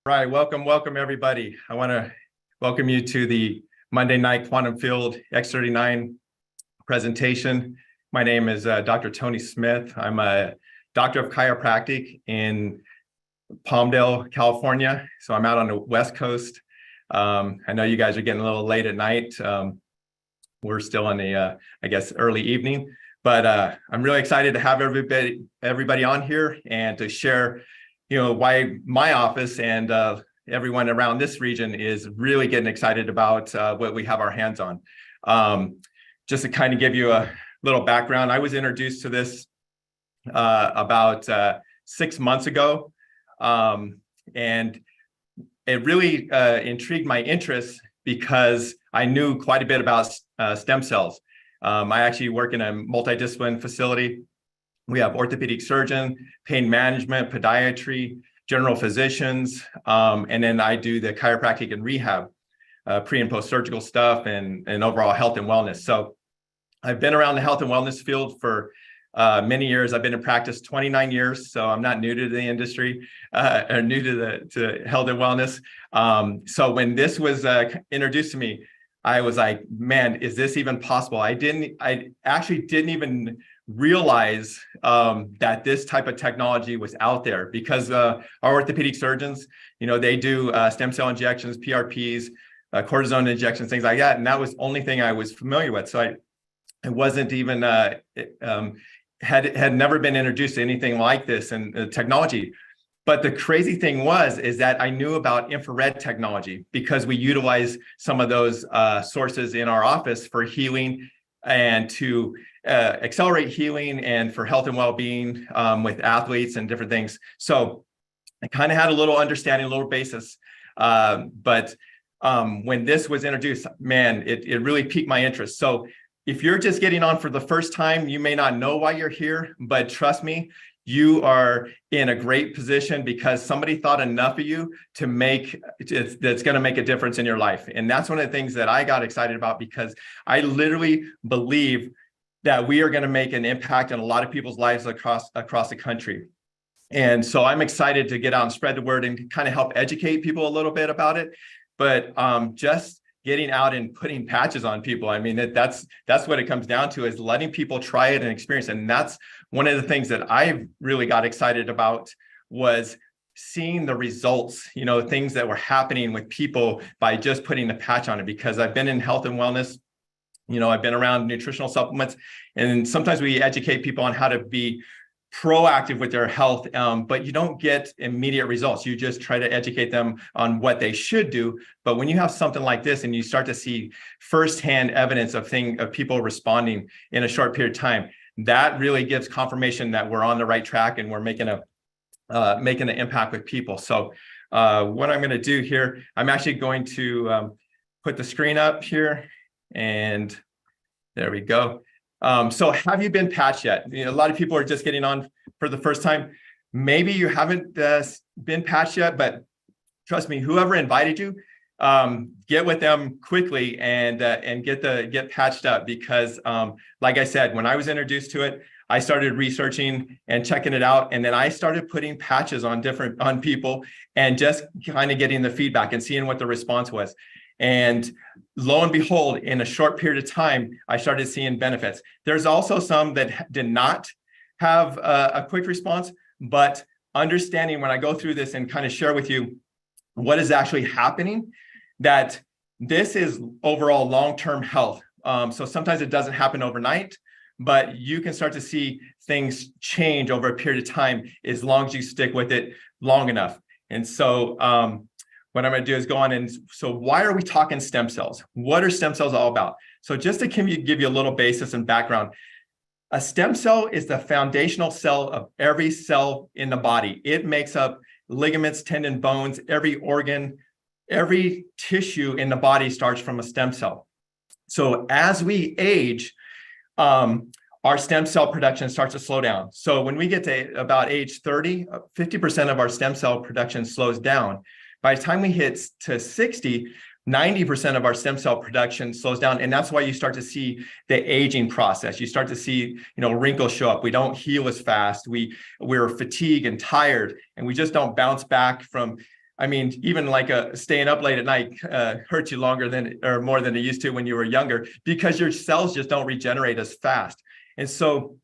Right, welcome everybody. I want to welcome you to the Monday night quantum field x39 presentation. My name is Dr. Tony Smith. I'm a doctor of chiropractic in Palmdale, California. So I'm out on the West Coast. I know you guys are getting a little late at night. We're still in the, I guess, early evening, but I'm really excited to have everybody on here and to share why my office and everyone around this region is really getting excited about what we have our hands on. Just to kind of give you a little background, I was introduced to this about 6 months ago, and it really intrigued my interest because I knew quite a bit about stem cells. I actually work in a multidisciplinary facility. We have orthopedic surgeon, pain management, podiatry, general physicians, and then I do the chiropractic and rehab, pre and post-surgical stuff and overall health and wellness. So I've been around the health and wellness field for many years. I've been in practice 29 years, so I'm not new to the industry or new to health and wellness. So when this was introduced to me, I was like, man, is this even possible? I actually didn't even realize that this type of technology was out there because our orthopedic surgeons, they do stem cell injections, PRPs, cortisone injections, things like that. And that was the only thing I was familiar with. So I wasn't even, had never been introduced to anything like this and technology. But the crazy thing is that I knew about infrared technology because we utilize some of those sources in our office for healing and to accelerate healing and for health and well-being with athletes and different things. So I kind of had a little understanding, a little basis. But when this was introduced, man, it really piqued my interest. So if you're just getting on for the first time, you may not know why you're here, but trust me, you are in a great position because somebody thought enough of you to that's going to make a difference in your life. And that's one of the things that I got excited about because I literally believe that we are going to make an impact in a lot of people's lives across the country. And so I'm excited to get out and spread the word and kind of help educate people a little bit about it. But just getting out and putting patches on people, I mean, that's what it comes down to, is letting people try it and experience. And that's one of the things that I really got excited about, was seeing the results, things that were happening with people by just putting the patch on it. Because I've been in health and wellness, I've been around nutritional supplements, and sometimes we educate people on how to be proactive with their health, but you don't get immediate results. You just try to educate them on what they should do. But when you have something like this and you start to see firsthand evidence of people responding in a short period of time, that really gives confirmation that we're on the right track and we're making an impact with people. So what I'm going to do here, I'm actually going to put the screen up here, and there we go. So have you been patched yet? A lot of people are just getting on for the first time. Maybe you haven't been patched yet, but trust me, whoever invited you, get with them quickly and get patched up, because like I said, when I was introduced to it, I started researching and checking it out, and then I started putting patches on people and just kind of getting the feedback and seeing what the response was. And lo and behold, in a short period of time, I started seeing benefits. There's also some that did not have a quick response, but understanding when I go through this and kind of share with you what is actually happening, that this is overall long-term health. So sometimes it doesn't happen overnight, but you can start to see things change over a period of time as long as you stick with it long enough. And so what I'm going to do is go on. And so why are we talking stem cells? What are stem cells all about? So just to give you a little basis and background, a stem cell is the foundational cell of every cell in the body. It makes up ligaments, tendon, bones, every organ, every tissue in the body starts from a stem cell. So as we age, our stem cell production starts to slow down. So when we get to about age 30, 50% of our stem cell production slows down. By the time we hit to 60, 90% of our stem cell production slows down. And that's why you start to see the aging process. You start to see, wrinkles show up. We don't heal as fast. We're fatigued and tired, and we just don't bounce back from I mean, even like staying up late at night hurts you longer than or more than it used to when you were younger, because your cells just don't regenerate as fast. And so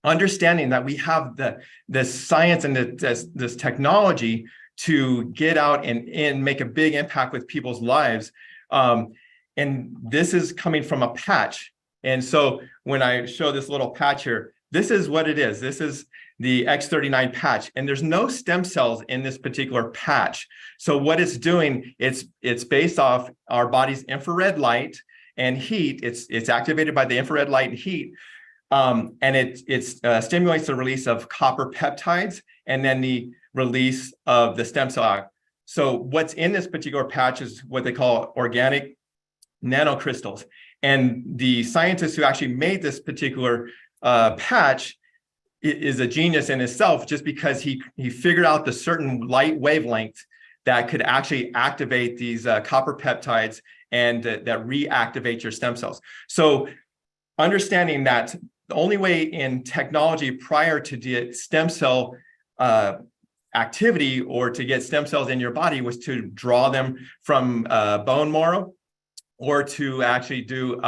understanding that we have the science and this technology to get out and make a big impact with people's lives. And this is coming from a patch. And so when I show this little patch here, this is what it is. This is the x39 patch, and there's no stem cells in this particular patch. So what it's doing, it's based off our body's infrared light and heat. It's activated by the infrared light and heat, and it stimulates the release of copper peptides and then the release of the stem cell. So what's in this particular patch is what they call organic nanocrystals. And the scientist who actually made this particular patch is a genius in itself, just because he figured out the certain light wavelength that could actually activate these copper peptides and that reactivate your stem cells. So understanding that the only way in technology prior to get stem cell activity or to get stem cells in your body was to draw them from bone marrow, or to actually do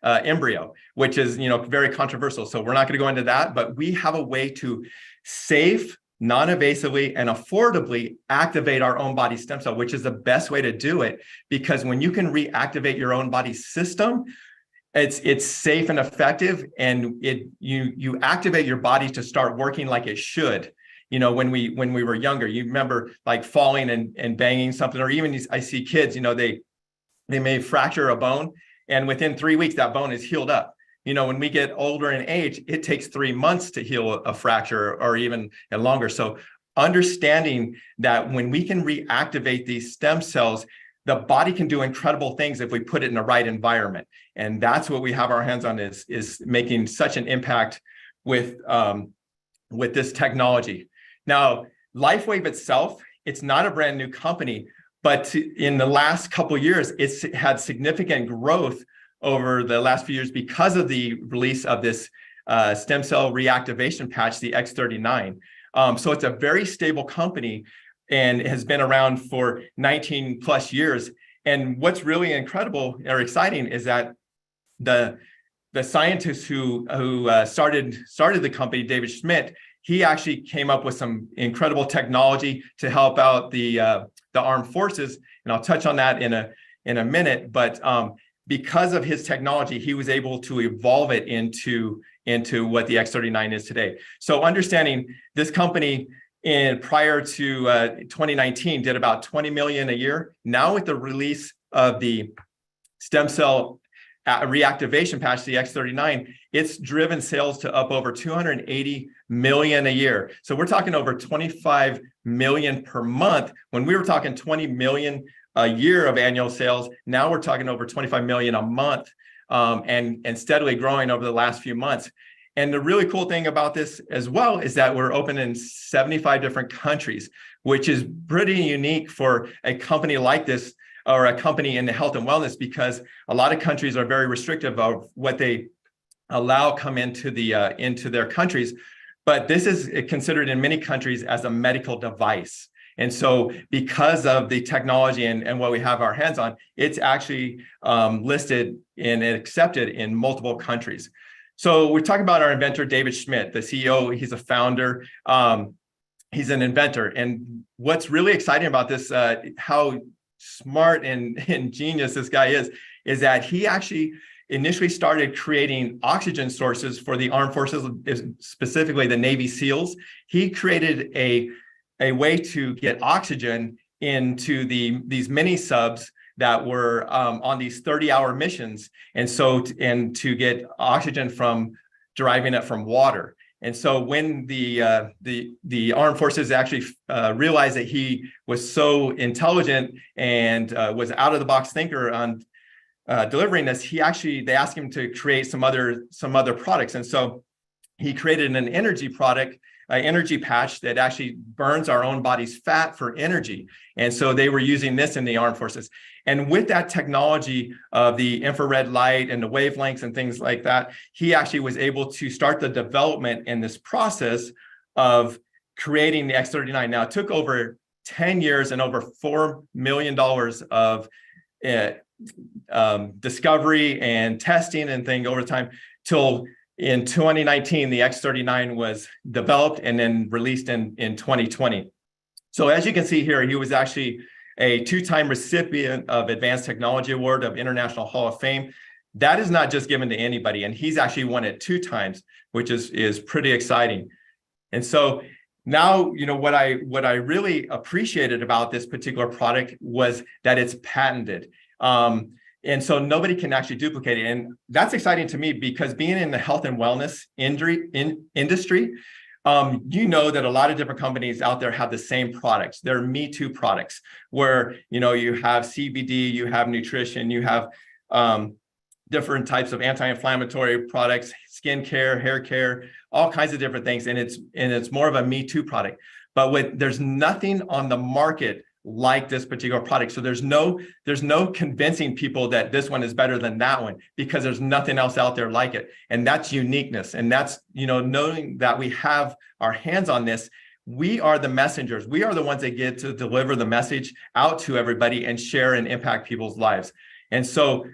embryo, which is, very controversial. So we're not going to go into that, but we have a way to safe, non-invasively, and affordably activate our own body stem cell, which is the best way to do it, because when you can reactivate your own body system, it's safe and effective, and you activate your body to start working like it should. When we were younger, you remember like falling and banging something, or even I see kids, they may fracture a bone, and within 3 weeks, that bone is healed up. When we get older in age, it takes 3 months to heal a fracture, or even longer. So understanding that when we can reactivate these stem cells, the body can do incredible things if we put it in the right environment. And that's what we have our hands on, is making such an impact with this technology. Now, LifeWave itself, it's not a brand new company, but in the last couple of years, it's had significant growth over the last few years because of the release of this stem cell reactivation patch, the x39. So it's a very stable company and has been around for 19 plus years. And what's really incredible or exciting is that the scientist who started the company, David Schmidt, he actually came up with some incredible technology to help out the armed forces, and I'll touch on that in a minute. But because of his technology, he was able to evolve it into what the x39 is today. So understanding this company prior to 2019 did about 20 million a year. Now with the release of the stem cell reactivation patch, the x39, it's driven sales to up over 280 million a year. So we're talking over 25 million per month. When we were talking 20 million a year of annual sales, now we're talking over 25 million a month, and steadily growing over the last few months. And the really cool thing about this as well is that we're open in 75 different countries, which is pretty unique for a company like this, or a company in the health and wellness, because a lot of countries are very restrictive of what they allow come into their countries. But this is considered in many countries as a medical device. And so because of the technology and what we have our hands on, it's actually listed and accepted in multiple countries. So we're talking about our inventor, David Schmidt, the CEO. He's a founder. He's an inventor. And what's really exciting about this, how smart and genius this guy is that he actually initially started creating oxygen sources for the armed forces, specifically the Navy SEALs. He created a way to get oxygen into these mini subs that were on these 30-hour missions, and to get oxygen from deriving it from water. And so when the armed forces actually realized that he was so intelligent and was out of the box thinker on delivering this, they asked him to create some other products. And so he created an energy product, an energy patch that actually burns our own body's fat for energy. And so they were using this in the armed forces. And with that technology of the infrared light and the wavelengths and things like that, he actually was able to start the development in this process of creating the x39. Now, it took over 10 years and over $4 million of discovery and testing and thing over time till in 2019, the x39 was developed and then released in 2020. So as you can see here, he was actually a 2-time recipient of Advanced Technology Award of International Hall of Fame. That is not just given to anybody, and he's actually won it 2 times, which is pretty exciting. And so now, what I really appreciated about this particular product was that it's patented. And so nobody can actually duplicate it. And that's exciting to me because being in the health and wellness industry, that a lot of different companies out there have the same products. They're Me Too products where, you have CBD, you have nutrition, you have different types of anti-inflammatory products, skin care, hair care, all kinds of different things. And it's more of a Me Too product. But there's nothing on the market like this particular product. So there's no convincing people that this one is better than that one because there's nothing else out there like it. And that's uniqueness. And that's, knowing that we have our hands on this, we are the messengers. We are the ones that get to deliver the message out to everybody and share and impact people's lives. And so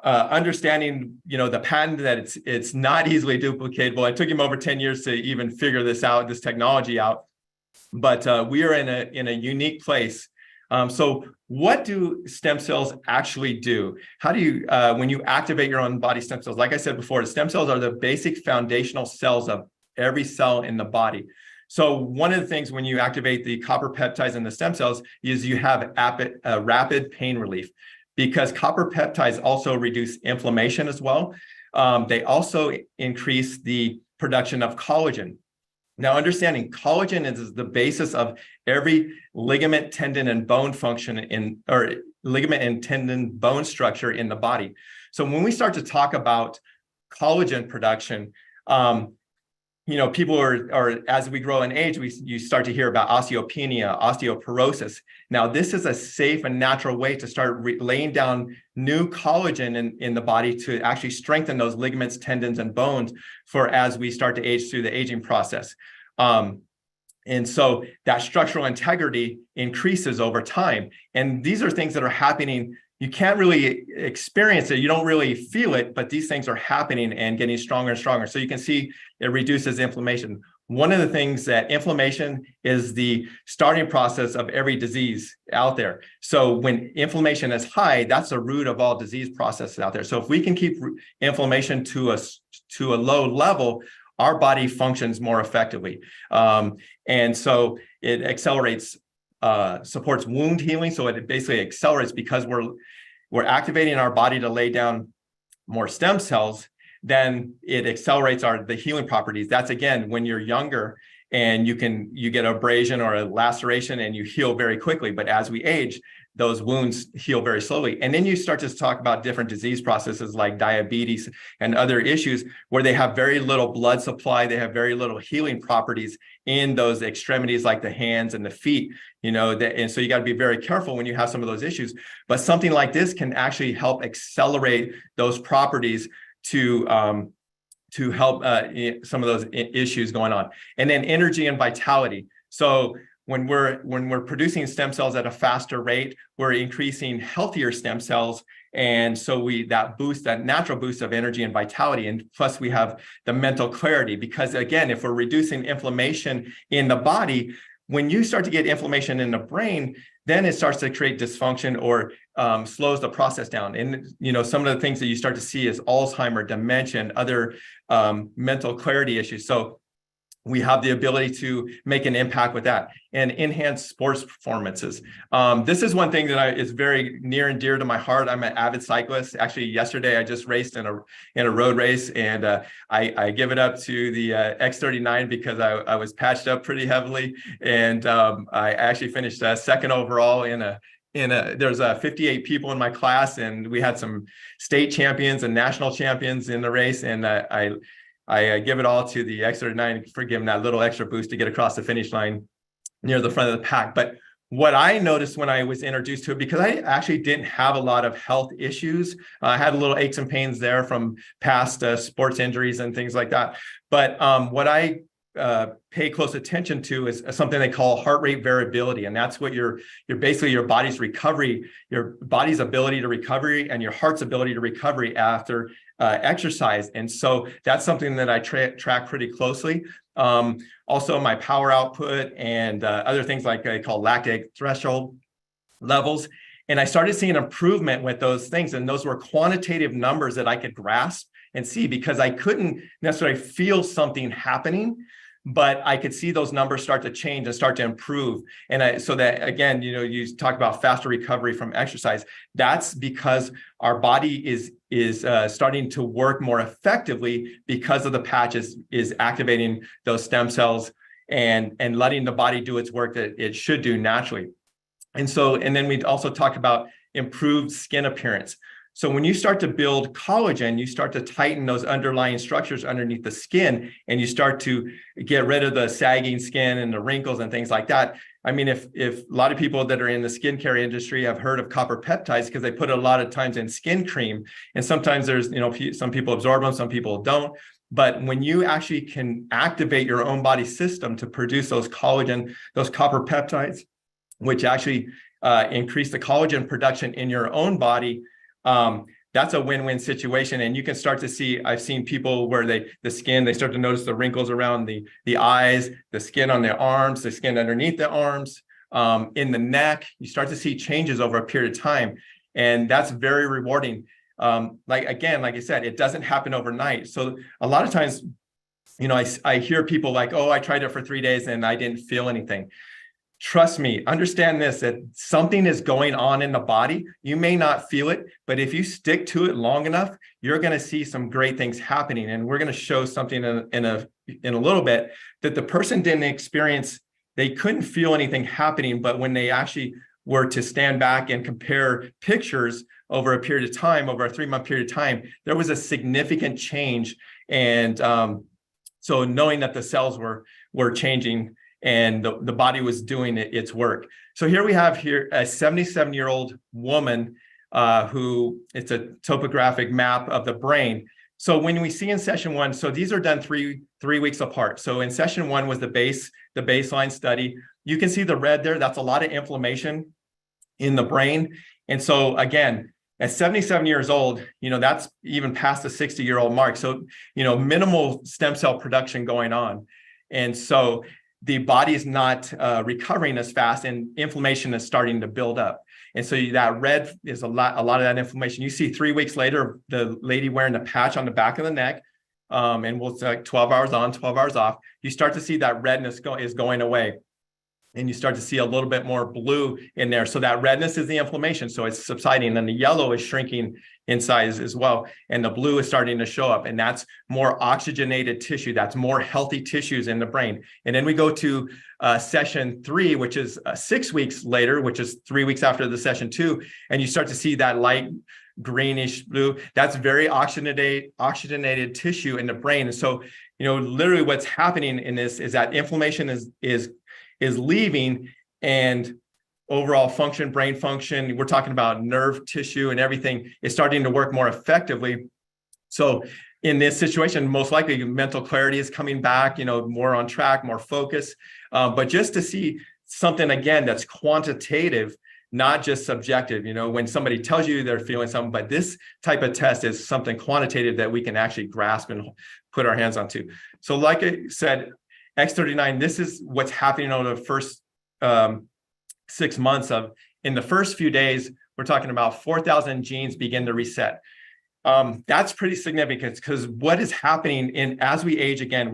understanding, the patent that it's not easily duplicatable. It took him over 10 years to even figure this technology out. But we are in a unique place. So what do stem cells actually do? How do you, when you activate your own body stem cells, like I said before, the stem cells are the basic foundational cells of every cell in the body. So one of the things when you activate the copper peptides in the stem cells is you have rapid pain relief because copper peptides also reduce inflammation as well. They also increase the production of collagen. Now, understanding collagen is the basis of every ligament, tendon, and bone function or ligament and tendon bone structure in the body. So when we start to talk about collagen production, people are as we grow in age, you start to hear about osteopenia, osteoporosis. Now, this is a safe and natural way to start laying down new collagen in the body to actually strengthen those ligaments, tendons, and bones for as we start to age through the aging process. And so that structural integrity increases over time. And these are things that are happening. You can't really experience it. You don't really feel it, but these things are happening and getting stronger and stronger. So you can see it reduces inflammation. One of the things that inflammation is the starting process of every disease out there. So when inflammation is high, that's the root of all disease processes out there. So if we can keep inflammation to a low level, our body functions more effectively. And so it accelerates, supports wound healing. So it basically accelerates because we're activating our body to lay down more stem cells. Then it accelerates the healing properties. That's again, when you're younger and you get abrasion or a laceration and you heal very quickly. But as we age, those wounds heal very slowly. And then you start to talk about different disease processes like diabetes and other issues where they have very little blood supply. They have very little healing properties in those extremities like the hands and the feet, and so you got to be very careful when you have some of those issues. But something like this can actually help accelerate those properties to help some of those issues going on. And then energy and vitality. So when we're producing stem cells at a faster rate, we're increasing healthier stem cells. And so that natural boost of energy and vitality. And plus we have the mental clarity, because again, if we're reducing inflammation in the body, when you start to get inflammation in the brain, then it starts to create dysfunction or slows the process down. And, some of the things that you start to see is Alzheimer's, dementia, and other mental clarity issues. So we have the ability to make an impact with that and enhance sports performances. This is one thing that is very near and dear to my heart. I'm an avid cyclist. Actually, yesterday I just raced in a road race, and I give it up to the X39 because I was patched up pretty heavily, and I actually finished second overall there's 58 people in my class, and we had some state champions and national champions in the race, and I give it all to the x39 for giving that little extra boost to get across the finish line near the front of the pack. But what I noticed when I was introduced to it, because I actually didn't have a lot of health issues, I had a little aches and pains there from past sports injuries and things like that. But what I pay close attention to is something they call heart rate variability. And that's what your basically your body's recovery, your body's ability to recovery and your heart's ability to recovery after exercise. And so that's something that I track pretty closely. Also my power output and other things like I call lactate threshold levels. And I started seeing improvement with those things. And those were quantitative numbers that I could grasp and see, because I couldn't necessarily feel something happening, but I could see those numbers start to change and start to improve. And so that, again, you talk about faster recovery from exercise. That's because our body is starting to work more effectively because of the patch is activating those stem cells and letting the body do its work that it should do naturally. And then we also talk about improved skin appearance. So when you start to build collagen, you start to tighten those underlying structures underneath the skin, and you start to get rid of the sagging skin and the wrinkles and things like that. I mean, if a lot of people that are in the skincare industry have heard of copper peptides, because they put it a lot of times in skin cream, and sometimes there's, some people absorb them, some people don't. But when you actually can activate your own body system to produce those collagen, those copper peptides, which actually increase the collagen production in your own body, that's a win-win situation. And you can start to see, I've seen people where they start to notice the wrinkles around the eyes, the skin on their arms, the skin underneath the arms, in the neck. You start to see changes over a period of time. And that's very rewarding. Like I said, it doesn't happen overnight. So a lot of times, I hear people like, oh, I tried it for 3 days and I didn't feel anything. Trust me, understand this, that something is going on in the body. You may not feel it, but if you stick to it long enough, you're going to see some great things happening. And we're going to show something in a little bit that the person didn't experience. They couldn't feel anything happening, but when they actually were to stand back and compare pictures over a period of time, over a 3-month period of time, there was a significant change. And so knowing that the cells were changing, and the body was doing its work. So here we have a 77-year-old woman who, it's a topographic map of the brain. So when we see in session 1, so these are done three weeks apart. So in session 1 was the baseline study. You can see the red there. That's a lot of inflammation in the brain. And so again, at 77 years old, that's even past the 60-year-old mark. So, minimal stem cell production going on. And so the body is not recovering as fast, and inflammation is starting to build up. And so that red is a lot of that inflammation. You see 3 weeks later, the lady wearing the patch on the back of the neck, and we'll say 12 hours on, 12 hours off. You start to see that redness is going away. And you start to see a little bit more blue in there. So that redness is the inflammation. So it's subsiding, and the yellow is shrinking in size as well. And the blue is starting to show up, and that's more oxygenated tissue. That's more healthy tissues in the brain. And then we go to session 3, which is 6 weeks later, which is 3 weeks after the session 2. And you start to see that light greenish blue. That's very oxygenated tissue in the brain. And so, literally what's happening in this is that inflammation is leaving, and overall function, brain function, we're talking about nerve tissue and everything, is starting to work more effectively. So in this situation, most likely mental clarity is coming back, more on track, more focus. But just to see something, again, that's quantitative, not just subjective, when somebody tells you they're feeling something, but this type of test is something quantitative that we can actually grasp and put our hands onto. So like I said, X39, this is what's happening over the first 6 months in the first few days, we're talking about 4,000 genes begin to reset. That's pretty significant, because what is happening as we age, again,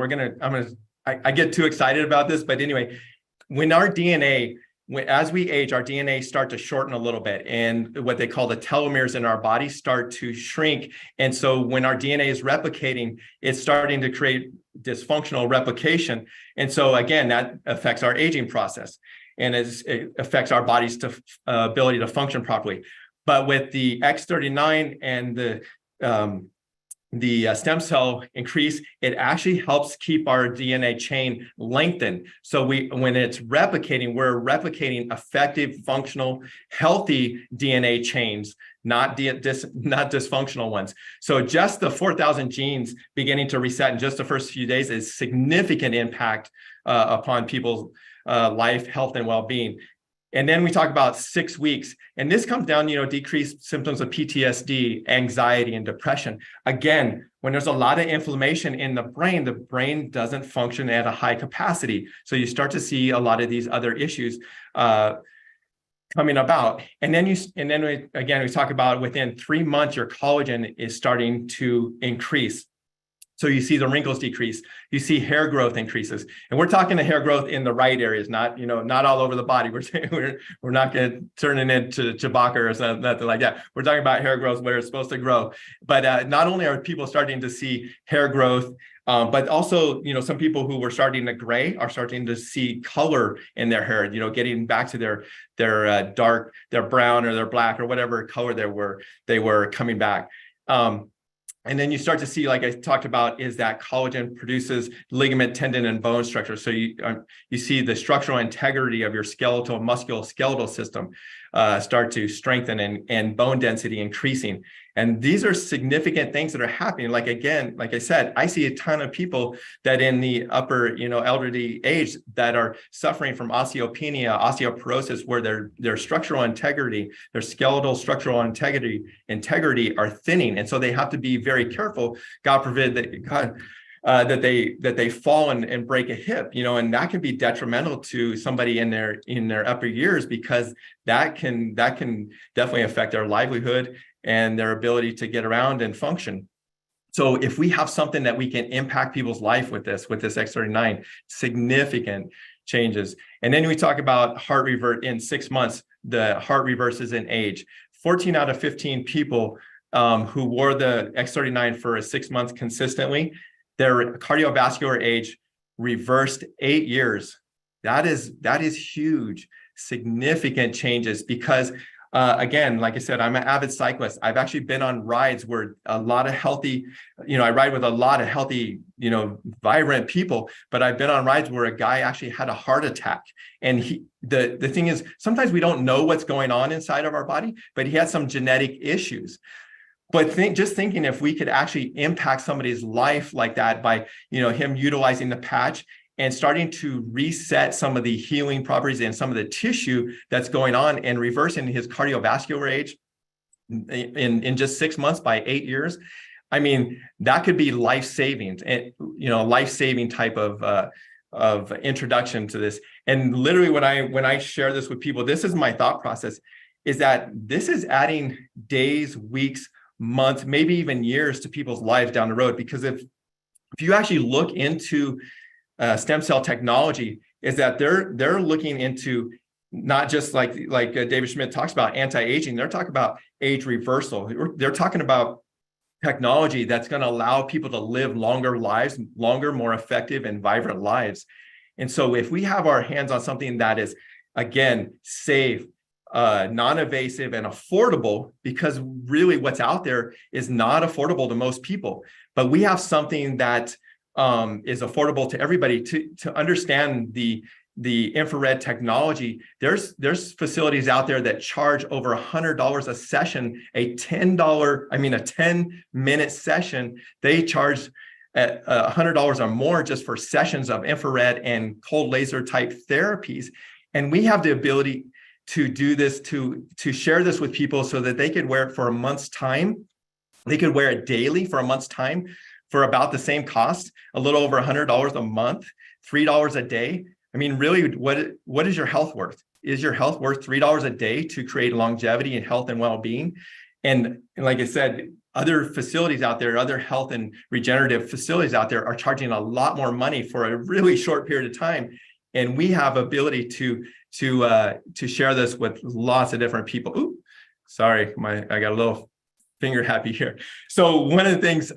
I get too excited about this, but anyway, when our DNA, as we age, our DNA start to shorten a little bit, and what they call the telomeres in our body start to shrink. And so when our DNA is replicating, it's starting to create dysfunctional replication. And so again, that affects our aging process, and it affects our body's ability to function properly. But with the X39 and stem cell increase, it actually helps keep our DNA chain lengthened. So when it's replicating, we're replicating effective, functional, healthy DNA chains, not dysfunctional ones. So just the 4,000 genes beginning to reset in just the first few days is significant impact upon people's life, health, and well-being. And then we talk about 6 weeks, and this comes down, decreased symptoms of PTSD, anxiety, and depression. Again, when there's a lot of inflammation in the brain doesn't function at a high capacity. So you start to see a lot of these other issues coming about. And then we talk about within 3 months, your collagen is starting to increase. So you see the wrinkles decrease, you see hair growth increases, and we're talking the hair growth in the right areas, not all over the body. We're not going to turn it into Chewbacca or nothing like that. We're talking about hair growth where it's supposed to grow. But not only are people starting to see hair growth, but also, some people who were starting to gray are starting to see color in their hair, getting back to their dark, their brown or their black or whatever color they were coming back. And then you start to see, like I talked about, is that collagen produces ligament, tendon, and bone structure. So you see the structural integrity of your musculoskeletal system start to strengthen and bone density increasing. And these are significant things that are happening. Like I said, I see a ton of people that in the upper, elderly age that are suffering from osteopenia, osteoporosis, where their structural integrity, their skeletal structural integrity are thinning. And so they have to be very careful, God forbid that they fall and break a hip, and that can be detrimental to somebody in their upper years, because that can definitely affect their livelihood and their ability to get around and function. So if we have something that we can impact people's life with this X39, significant changes. And then we talk about heart revert in 6 months, the heart reverses in age. 14 out of 15 people who wore the X39 for 6 months consistently, their cardiovascular age reversed 8 years. That is huge, significant changes, because again, like I said, I'm an avid cyclist. I've actually been on rides where a lot of healthy, I ride with a lot of healthy, vibrant people, but I've been on rides where a guy actually had a heart attack. And the thing is, sometimes we don't know what's going on inside of our body, but he had some genetic issues. But just thinking if we could actually impact somebody's life like that by, him utilizing the patch and starting to reset some of the healing properties and some of the tissue that's going on and reversing his cardiovascular age in just 6 months by 8 years. I mean, that could be life-saving, and life-saving type of introduction to this. And literally when I share this with people, this is my thought process, is that this is adding days, weeks, months, maybe even years to people's lives down the road. Because if you actually look into stem cell technology, is that they're looking into not just like David Schmidt talks about anti-aging, they're talking about age reversal. They're talking about technology that's going to allow people to live longer lives, more effective and vibrant lives. And so if we have our hands on something that is, again, safe, non-invasive and affordable, because really what's out there is not affordable to most people, but we have something that is affordable to everybody. To understand the infrared technology, there's facilities out there that charge over $100 a session, a 10-minute session. They charge at $100 or more just for sessions of infrared and cold laser type therapies. And we have the ability to do this, to share this with people so that they could wear it for a month's time. They could wear it daily for a month's time for about the same cost, a little over $100 a month, $3 a day. I mean, really, what is your health worth? Is your health worth $3 a day to create longevity and health and well-being? And like I said, other facilities out there, other health and regenerative facilities out there are charging a lot more money for a really short period of time. And we have ability to share this with lots of different people. Ooh, sorry, I got a little finger happy here. So one of the things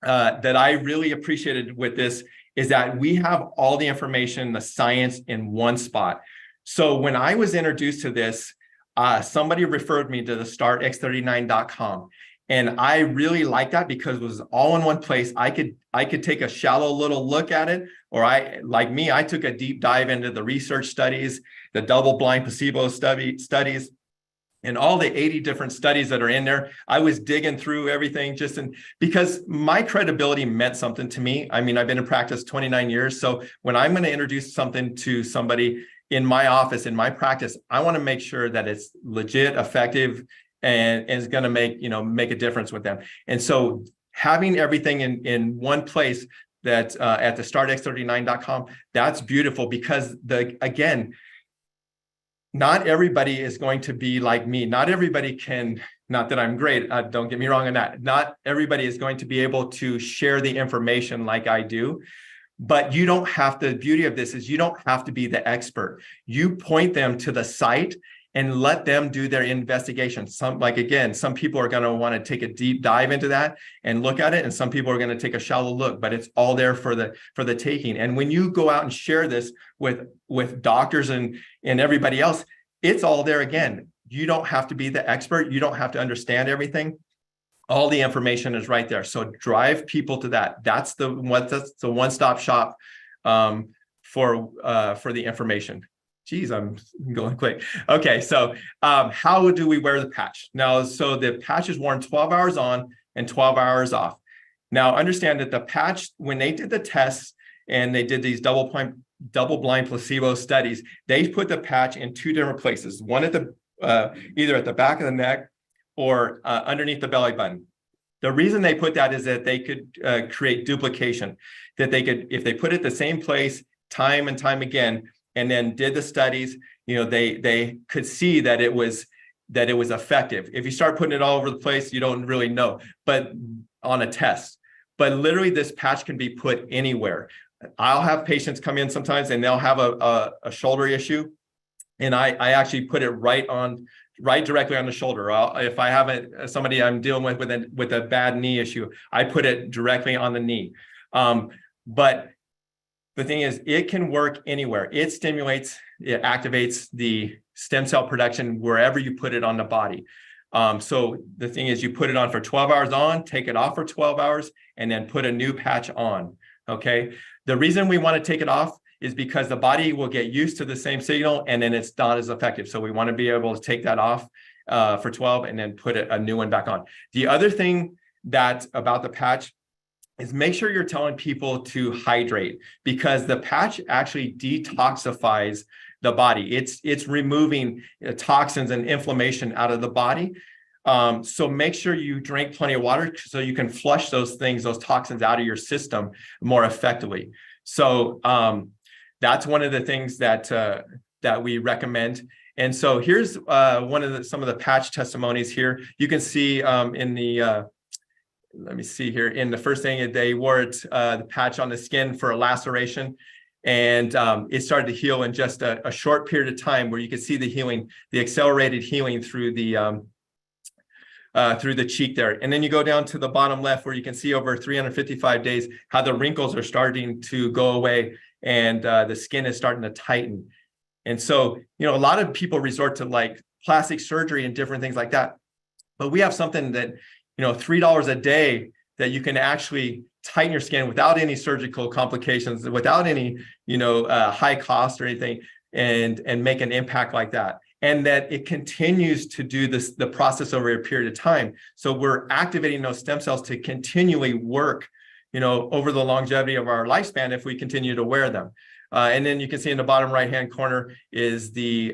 that I really appreciated with this is that we have all the information, the science in one spot. So when I was introduced to this, somebody referred me to the startx39.com. And I really like that because it was all in one place. I could take a shallow little look at it, or I took a deep dive into the research studies, the double-blind placebo studies, and all the 80 different studies that are in there. I was digging through everything because my credibility meant something to me. I mean, I've been in practice 29 years. So when I'm going to introduce something to somebody in my office, in my practice, I want to make sure that it's legit, effective, and is going to make a difference with them. And so having everything in one place that at the startx39.com, that's beautiful because again, not everybody is going to be like me. Not everybody can, not that I'm great, don't get me wrong on that. Not everybody is going to be able to share the information like I do. But you don't have to, the beauty of this is you don't have to be the expert. You point them to the site and let them do their investigation. Some people are going to want to take a deep dive into that and look at it, and some people are going to take a shallow look, but it's all there for the taking. And when you go out and share this with doctors and everybody else, it's all there again. You don't have to be the expert. You don't have to understand everything. All the information is right there. So drive people to that. That's the one-stop shop for the information. Geez, I'm going quick. Okay, so how do we wear the patch? Now, so the patch is worn 12 hours on and 12 hours off. Now, understand that the patch, when they did the tests and they did these double-blind placebo studies, they put the patch in two different places. One at the either at the back of the neck or underneath the belly button. The reason they put that is that they could create duplication, that they could, if they put it the same place time and time again, and then did the studies, they could see that it was effective. If you start putting it all over the place, you don't really know, but on a test. But literally this patch can be put anywhere. I'll have patients come in sometimes and they'll have a shoulder issue. And I actually put it right directly on the shoulder. If I have somebody I'm dealing with a bad knee issue, I put it directly on the knee. But the thing is, it can work anywhere. It stimulates, it activates the stem cell production wherever you put it on the body. So the thing is, you put it on for 12 hours on, take it off for 12 hours, and then put a new patch on, okay? The reason we want to take it off is because the body will get used to the same signal and then it's not as effective. So we want to be able to take that off for 12 and then put a new one back on. The other thing about the patch is make sure you're telling people to hydrate, because the patch actually detoxifies the body. It's removing toxins and inflammation out of the body. So make sure you drink plenty of water so you can flush those toxins out of your system more effectively. So that's one of the things that we recommend. And so here's some of the patch testimonies here. You can see in the let me see here. In the first thing, they wore the patch on the skin for a laceration, and it started to heal in just a short period of time, where you could see the healing, the accelerated healing through the cheek there. And then you go down to the bottom left, where you can see over 355 days how the wrinkles are starting to go away and the skin is starting to tighten. And so, a lot of people resort to like plastic surgery and different things like that. But we have something that, $3 a day that you can actually tighten your skin without any surgical complications, without any, high cost or anything, and make an impact like that. And that it continues to do the process over a period of time. So we're activating those stem cells to continually work, over the longevity of our lifespan if we continue to wear them. And then you can see in the bottom right-hand corner is the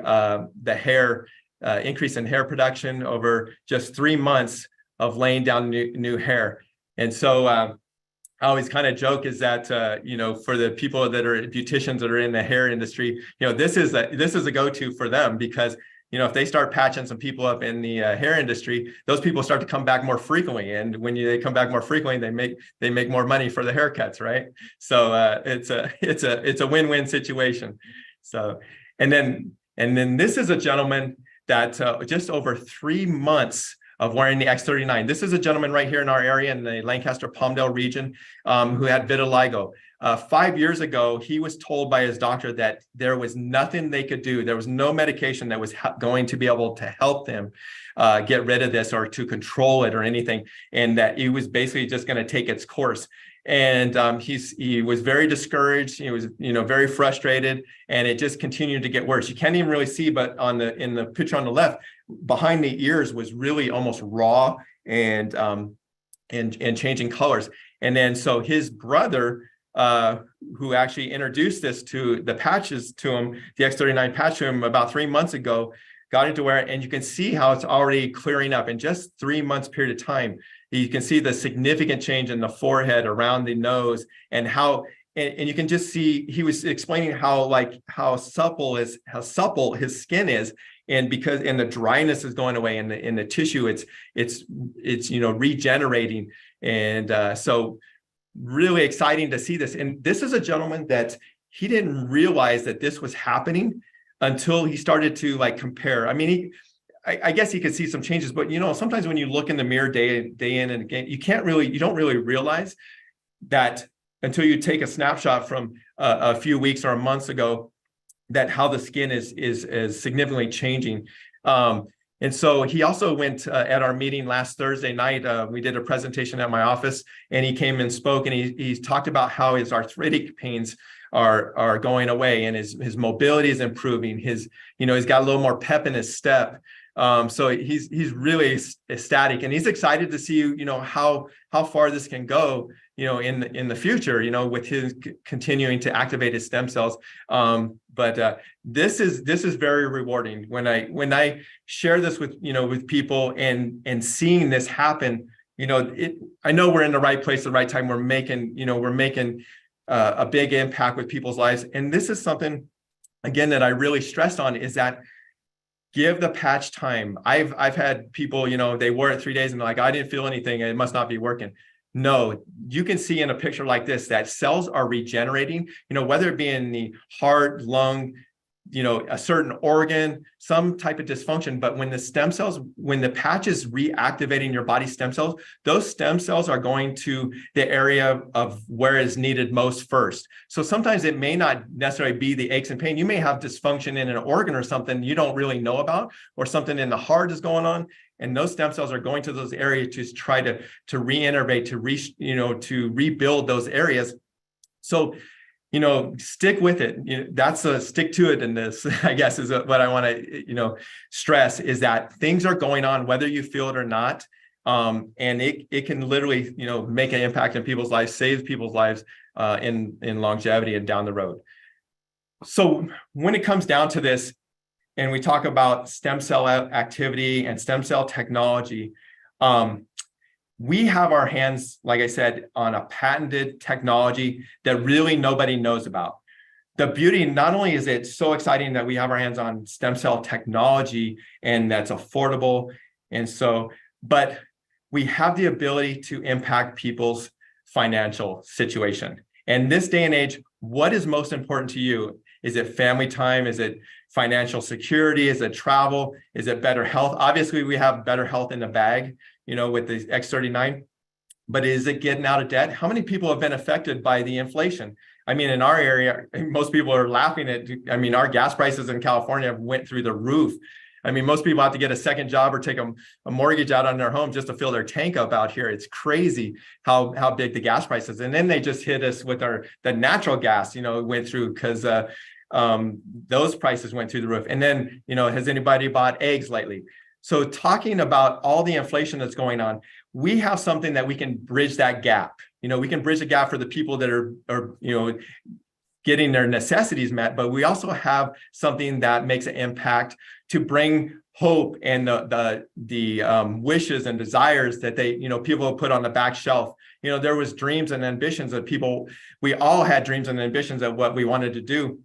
hair, increase in hair production over just 3 months of laying down new hair. And so I always kind of joke is that, for the people that are beauticians that are in the hair industry, this is a go-to for them, because, if they start patching some people up in the hair industry, those people start to come back more frequently. And when they come back more frequently, they make more money for the haircuts, right? So it's a win-win situation. So, and then this is a gentleman that just over 3 months of wearing the X39. This is a gentleman right here in our area in the Lancaster-Palmdale region who had vitiligo. 5 years ago, he was told by his doctor that there was nothing they could do. There was no medication that was going to be able to help them get rid of this or to control it or anything, and that it was basically just going to take its course. And he was very discouraged. He was, very frustrated, and it just continued to get worse. You can't even really see, but in the picture on the left, behind the ears was really almost raw and changing colors. And then so his brother, who actually introduced this to the patches to him, the X39 patch to him about 3 months ago, got into wear it, and you can see how it's already clearing up in just 3 months period of time. You can see the significant change in the forehead, around the nose, and how, and you can just see, he was explaining how supple his skin is, and the dryness is going away, and the tissue, it's regenerating, and so really exciting to see this. And this is a gentleman that he didn't realize that this was happening until he started to compare. I mean, I guess he could see some changes, but sometimes when you look in the mirror day in and again, you don't really realize that until you take a snapshot from a few weeks or months ago, that how the skin is significantly changing. And so he also went at our meeting last Thursday night. We did a presentation at my office, and he came and spoke, and he talked about how his arthritic pains are going away, and his mobility is improving. He's got a little more pep in his step. So he's really ecstatic, and he's excited to see how far this can go in the future, with his continuing to activate his stem cells. But this is very rewarding when I share this with people, and seeing this happen. I know we're in the right place at the right time. We're making a big impact with people's lives, and this is something again that I really stressed on, is that give the patch time. I've had people, they wore it 3 days and they're like, I didn't feel anything, it must not be working. No, you can see in a picture like this that cells are regenerating, whether it be in the heart, lung, a certain organ, some type of dysfunction. But when the patch is reactivating your body's stem cells, those stem cells are going to the area of where is needed most first. So sometimes it may not necessarily be the aches and pain. You may have dysfunction in an organ or something you don't really know about, or something in the heart is going on. And those stem cells are going to those areas to try to reinnervate, to rebuild those areas. So, stick with it. That's a stick to it in this, I guess, is what I want to, stress, is that things are going on, whether you feel it or not. And it can literally, make an impact in people's lives, save people's lives in longevity and down the road. So when it comes down to this, and we talk about stem cell activity and stem cell technology, we have our hands, like I said, on a patented technology that really nobody knows about. The beauty, not only is it so exciting that we have our hands on stem cell technology and that's affordable, but we have the ability to impact people's financial situation. And this day and age, what is most important to you? Is it family time? Is it financial security? Is it travel? Is it better health? Obviously, we have better health in the bag, with the X39, but is it getting out of debt? How many people have been affected by the inflation? I mean, in our area, most people are laughing at, our gas prices in California went through the roof. Most people have to get a second job or take a mortgage out on their home just to fill their tank up out here. It's crazy how big the gas price is. And then they just hit us with the natural gas, went through, because those prices went through the roof. And then, has anybody bought eggs lately? So talking about all the inflation that's going on, we have something that we can bridge that gap. We can bridge the gap for the people that are getting their necessities met, but we also have something that makes an impact to bring hope and the wishes and desires that people put on the back shelf. There was dreams and ambitions of people. We all had dreams and ambitions of what we wanted to do,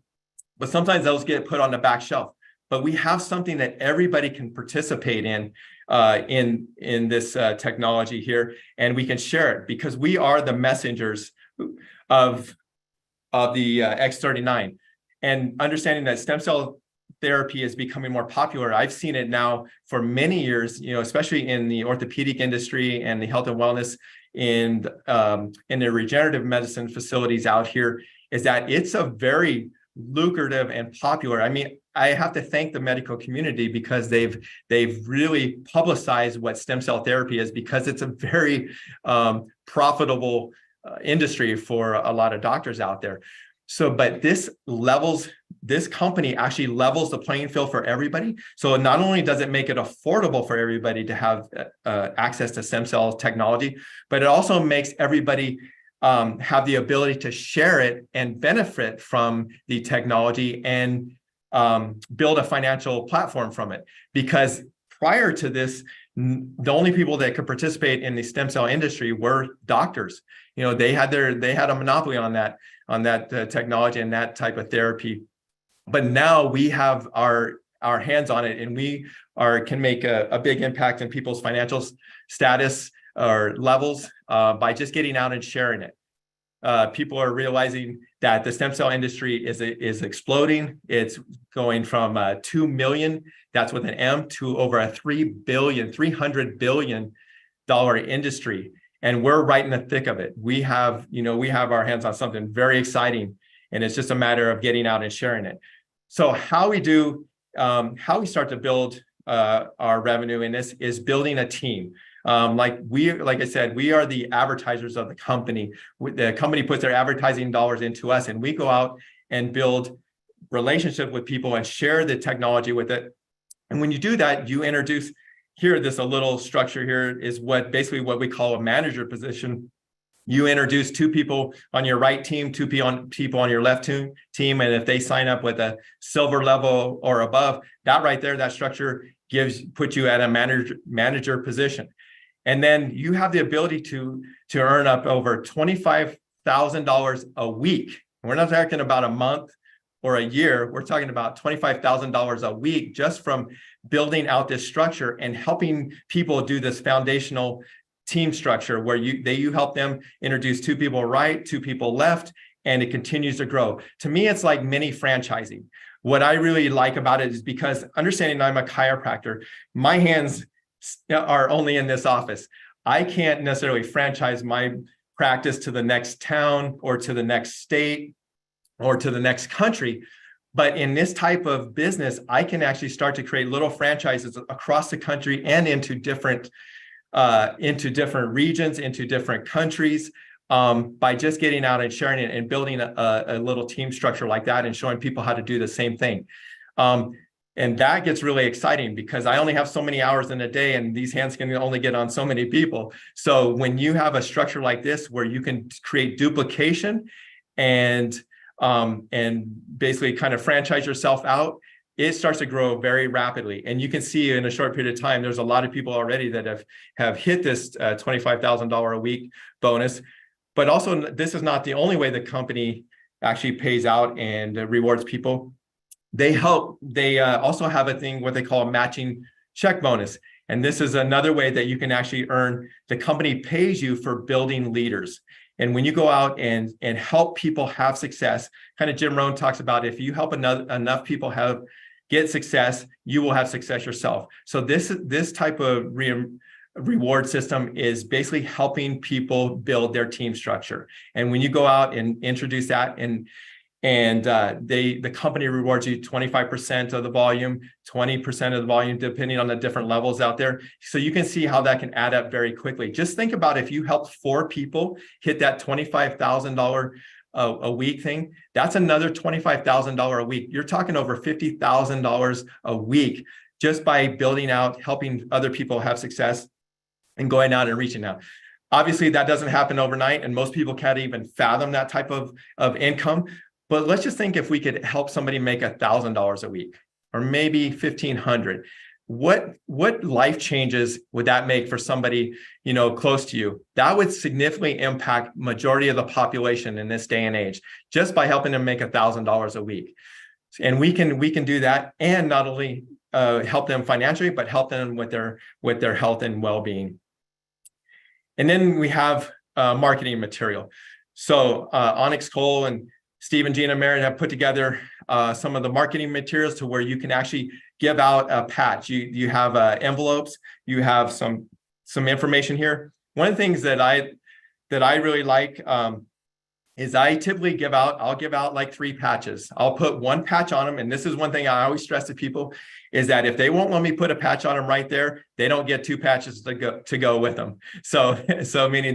but sometimes those get put on the back shelf. But we have something that everybody can participate in this technology here, and we can share it because we are the messengers of the X39. And understanding that stem cell therapy is becoming more popular. I've seen it now for many years, especially in the orthopedic industry and the health and wellness in the regenerative medicine facilities out here is that it's a very lucrative and popular. I mean, I have to thank the medical community because they've really publicized what stem cell therapy is, because it's a very profitable industry for a lot of doctors out there. So, but this company actually levels the playing field for everybody. So not only does it make it affordable for everybody to have access to stem cell technology, but it also makes everybody have the ability to share it and benefit from the technology and build a financial platform from it. Because prior to this, the only people that could participate in the stem cell industry were doctors. You know, they had a monopoly on that technology and that type of therapy. But now we have our hands on it, and we can make a big impact in people's financial status or levels by just getting out and sharing it. People are realizing that the stem cell industry is exploding. It's going from 2 million, that's with an M, to over a $300 billion industry. And we're right in the thick of it. We have our hands on something very exciting, and it's just a matter of getting out and sharing it. So how we start to build our revenue in this is building a team. Like I said, we are the advertisers of the company. The company puts their advertising dollars into us, and we go out and build relationship with people and share the technology with it. And when you do that, you introduce here, a little structure here is basically what we call a manager position. You introduce 2 people on your right team, 2 people on your left team. And if they sign up with a silver level or above, that right there, that structure puts you at a manager position. And then you have the ability to earn up over $25,000 a week. We're not talking about a month or a year. We're talking about $25,000 a week just from building out this structure and helping people do this foundational team structure where you help them introduce 2 people right, 2 people left, and it continues to grow. To me, it's like mini franchising. What I really like about it is because understanding I'm a chiropractor, my hands are only in this office. I can't necessarily franchise my practice to the next town or to the next state or to the next country. But in this type of business, I can actually start to create little franchises across the country and into different regions, into different countries, by just getting out and sharing it and building a little team structure like that and showing people how to do the same thing. And that gets really exciting because I only have so many hours in a day, and these hands can only get on so many people. So when you have a structure like this where you can create duplication and basically kind of franchise yourself out, it starts to grow very rapidly. And you can see in a short period of time, there's a lot of people already that have hit this $25,000 a week bonus. But also, this is not the only way the company actually pays out and rewards people. They also have a thing, what they call a matching check bonus. And this is another way that you can actually earn. The company pays you for building leaders. And when you go out and help people have success, kind of Jim Rohn talks about, if you help enough people get success, you will have success yourself. So this type of reward system is basically helping people build their team structure. And when you go out and introduce that, and the company rewards you 25% of the volume, 20% of the volume, depending on the different levels out there. So you can see how that can add up very quickly. Just think about if you helped 4 people hit that $25,000 a week thing, that's another $25,000 a week. You're talking over $50,000 a week just by building out, helping other people have success and going out and reaching out. Obviously, that doesn't happen overnight, and most people can't even fathom that type of income. But let's just think if we could help somebody make $1,000 a week, or maybe $1,500. What life changes would that make for somebody, close to you? That would significantly impact majority of the population in this day and age, just by helping them make $1,000 a week. And we can do that, and not only help them financially, but help them with their health and well-being. And then we have marketing material. So Onyx Cole and Steve and Gina Merritt have put together some of the marketing materials to where you can actually give out a patch. You have envelopes, you have some information here. One of the things that that I really like is I typically I'll give out like 3 patches. I'll put 1 patch on them. And this is one thing I always stress to people is that if they won't let me put a patch on them right there, they don't get 2 patches to go with them. So meaning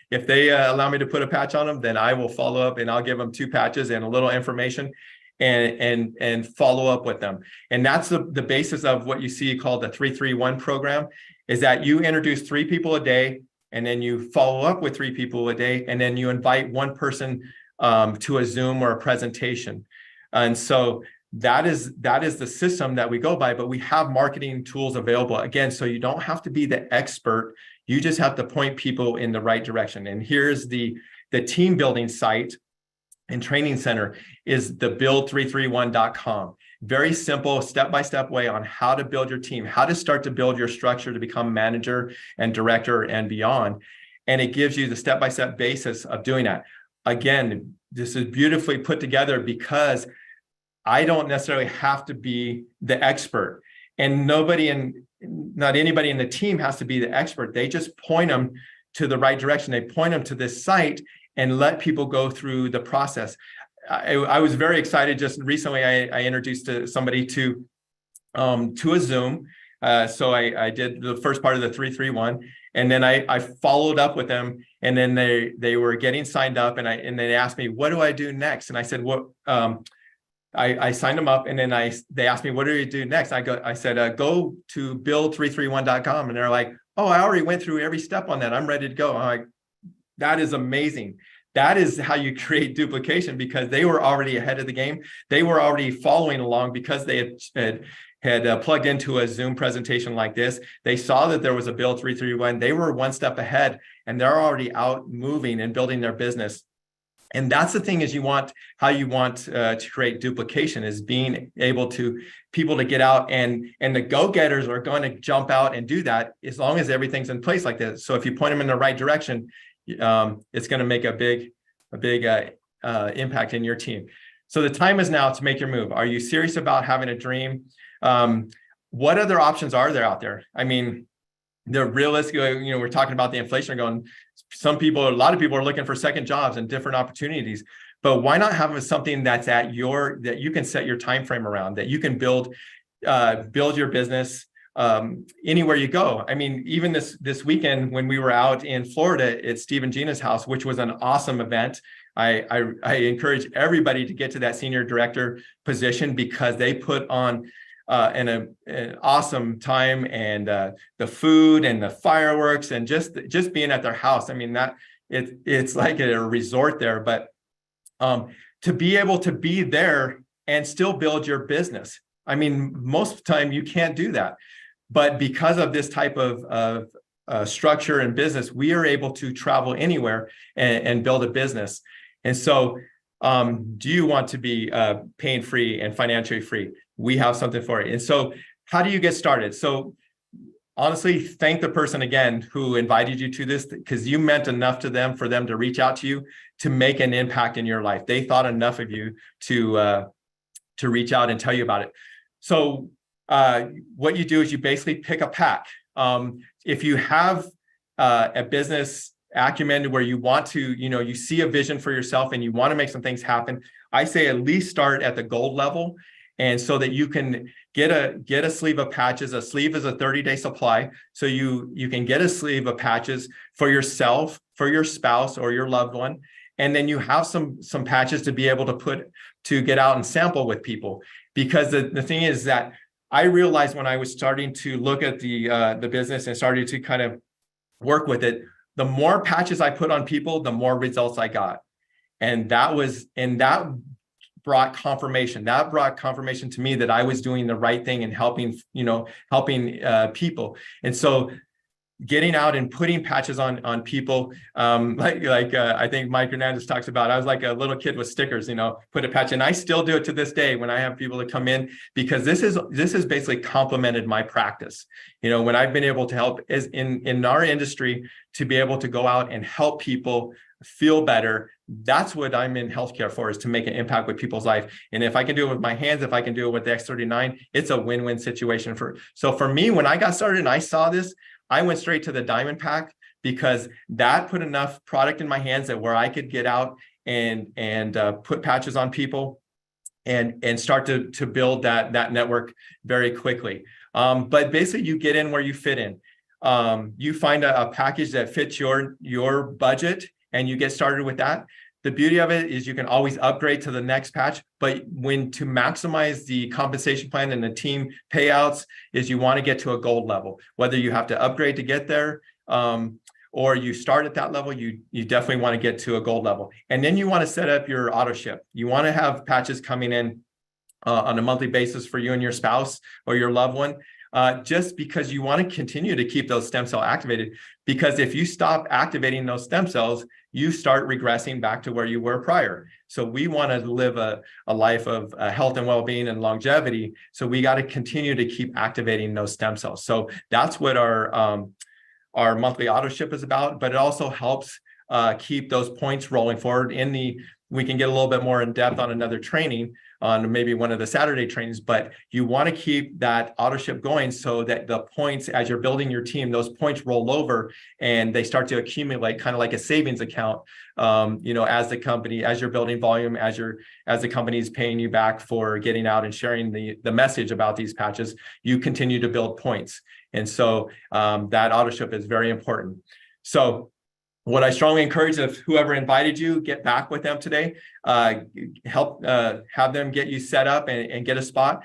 if they allow me to put a patch on them, then I will follow up and I'll give them 2 patches and a little information and follow up with them. And that's the basis of what you see called the 331 program, is that you introduce 3 people a day, and then you follow up with 3 people a day, and then you invite 1 person to a Zoom or a presentation. And so that is the system that we go by, but we have marketing tools available again, so you don't have to be the expert. You just have to point people in the right direction. And here's the team building site and training center is the build331.com. Very simple step-by-step way on how to build your team, how to start to build your structure to become manager and director and beyond. And it gives you the step-by-step basis of doing that. Again, this is beautifully put together because I don't necessarily have to be the expert, and not anybody in the team has to be the expert. They just point them to the right direction. They point them to this site and let people go through the process. I was very excited. Just recently, I introduced somebody to a Zoom. So I did the first part of the 331, and then I followed up with them, and then they were getting signed up, and they asked me, what do I do next? And I said, what? I signed them up, and then they asked me, what do you do next? I said, go to build331.com, and they're like, oh, I already went through every step on that. I'm ready to go. I'm like, that is amazing. That is how you create duplication, because they were already ahead of the game. They were already following along because they had plugged into a Zoom presentation like this. They saw that there was a Build 331. They were 1 step ahead, and they're already out moving and building their business. And that's the thing, is how you want to create duplication, is being able to people to get out, and the go-getters are going to jump out and do that as long as everything's in place like this. So if you point them in the right direction, it's going to make a big impact in your team. So the time is now to make your move. Are you serious about having a dream? What other options are there out there? I mean, they're realistic. We're talking about the inflation going. A lot of people are looking for second jobs and different opportunities. But why not have something that's that you can set your time frame around, that you can build your business anywhere you go. I mean, even this weekend when we were out in Florida at Steve and Gina's house, which was an awesome event. I encourage everybody to get to that senior director position, because they put on an awesome time, and the food and the fireworks and just being at their house. I mean, that it's like a resort there, but to be able to be there and still build your business. I mean, most of the time you can't do that. But because of this type of structure and business, we are able to travel anywhere and build a business. And so do you want to be pain-free and financially free? We have something for it. And so how do you get started? So honestly, thank the person again who invited you to this, because you meant enough to them for them to reach out to you to make an impact in your life. They thought enough of you to reach out and tell you about it. So what you do is you basically pick a pack. If you have a business acumen where you want to, you see a vision for yourself and you want to make some things happen, I say at least start at the gold level. And so that you can get a sleeve of patches. A sleeve is a 30-day supply. So you can get a sleeve of patches for yourself, for your spouse or your loved one. And then you have some patches to be able to get out and sample with people. Because the thing is that I realized when I was starting to look at the business and started to kind of work with it, the more patches I put on people, the more results I got. And that brought confirmation. That brought confirmation to me that I was doing the right thing and helping people. And so getting out and putting patches on people, I think Mike Hernandez talks about, I was like a little kid with stickers, put a patch, and I still do it to this day when I have people that come in, because this has basically complemented my practice. When I've been able to help is in our industry, to be able to go out and help people feel better. That's what I'm in healthcare for, is to make an impact with people's life. And if I can do it with my hands, if I can do it with the x39, it's a win-win situation. So for me, when I got started and I saw this, I went straight to the diamond pack, because that put enough product in my hands that where I could get out and put patches on people and start to build that network very quickly. But basically, you get in where you fit in. You find a package that fits your budget, and you get started with that. The beauty of it is you can always upgrade to the next patch, but when to maximize the compensation plan and the team payouts is you want to get to a gold level. Whether you have to upgrade to get there, or you start at that level, you definitely want to get to a gold level. And then you want to set up your auto ship. You want to have patches coming in on a monthly basis for you and your spouse or your loved one, just because you want to continue to keep those stem cell activated. Because if you stop activating those stem cells, you start regressing back to where you were prior. So we want to live a life of health and well-being and longevity. So we got to continue to keep activating those stem cells. So that's what our monthly auto ship is about, but it also helps keep those points rolling forward. We can get a little bit more in depth on another training on maybe one of the Saturday trainings, but you want to keep that auto ship going so that the points, as you're building your team, those points roll over and they start to accumulate, kind of like a savings account. As you're building volume, as the company is paying you back for getting out and sharing the message about these patches, you continue to build points. And so that auto ship is very important. So what I strongly encourage, if whoever invited you, get back with them today, help have them get you set up and get a spot.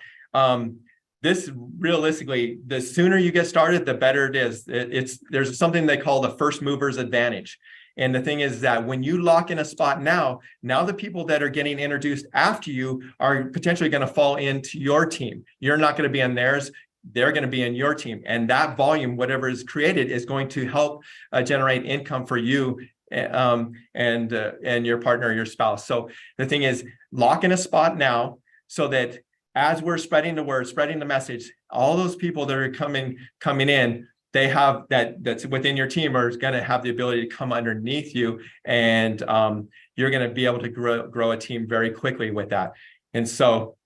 This realistically, the sooner you get started, the better it is. There's something they call the first mover's advantage. And the thing is that when you lock in a spot now the people that are getting introduced after you are potentially going to fall into your team. You're not going to be in theirs. They're going to be in your team, and that volume, whatever is created, is going to help generate income for you and your partner or your spouse. So the thing is, lock in a spot now so that as we're spreading the word, spreading the message, all those people that are coming in, they have that's within your team are going to have the ability to come underneath you, and you're going to be able to grow a team very quickly with that. And so